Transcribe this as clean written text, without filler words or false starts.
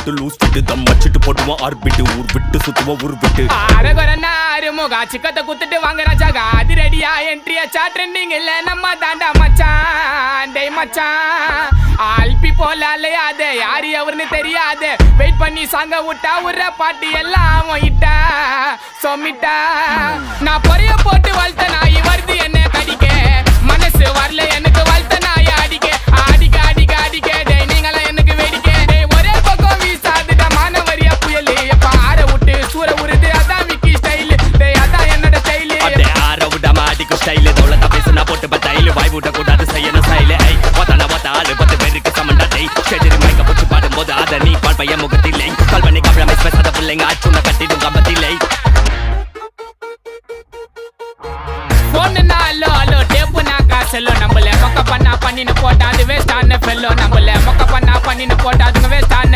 விட்டு லூஸ் விட்டு தம் வச்சிட்டு போட்டுவோம் ஆர்பிட்டு ஊர் விட்டு சுத்துவோம் ஊர் விட்டு அரகொரனாரு முகா சிக்கத்தை குத்துட்டு வாங்க ராஜாகா அது ரெடியா என்ட்ரியாச்சா ட்ரெண்டிங் இல்ல நம்ம தாண்டா மச்சான் டேய் மச்சான் ஆல்பி போல அலையாதே யாரு அவருன்னு தெரியாது வெயிட் பண்ணி சாங்க விட்டா உர்ற பாட்டு எல்லாம் இட்டா சொமிட்டா நான் பொறைய போட்டு வளர்த்த நாய் வருது என்ன கடிக்க மனசு வரல எனக்கு வளர்த்த நாய் அடிக்க அடிக்க அடிக்க அடிக்க டேய் நீங்களாம் எனக்கு வேடிக்கை டேய் ஒரே பக்கம் வீசாதுடா மானவரியா புயல் எப்ப ஆற விட்டு சூற உருது அதான் விக்கி ஸ்டைல் டேய் அதான் என்னோட ஸ்டைல் அதே ஆற விடாம அடிக்கும் ஸ்டைல் தோளத்தா பேசுனா போட்டு பத்தாயில வாய் விட்ட கூடாது செய்யணும் ஸ்டைல் ஐ ஒத்தான ஒத்த ஆளு 10 பேருக்கு சமண்டா டேய் ஷெஜரி மைக்க போட்டு பாடும்போது அத நீ பால் பையன் முகத்தில்லை கால் பண்ணி காப்ளமைஸ் பேசாத பிள்ளைங்க ஆச்சுன கட்டிடும் கம்பத்தில்லை போனுனா அல்லோ அல்லோ டேப்புனா காசல்லோ நம்மள மொக்க பண்ணா பண்ணின்னு போட்டா அது வேஸ்ட் ஆன ஃபெல்லோ நம்மள மொக்க பண்ணா பண்ணின்னு போட்டா அதுங்க வேஸ்ட் ஆன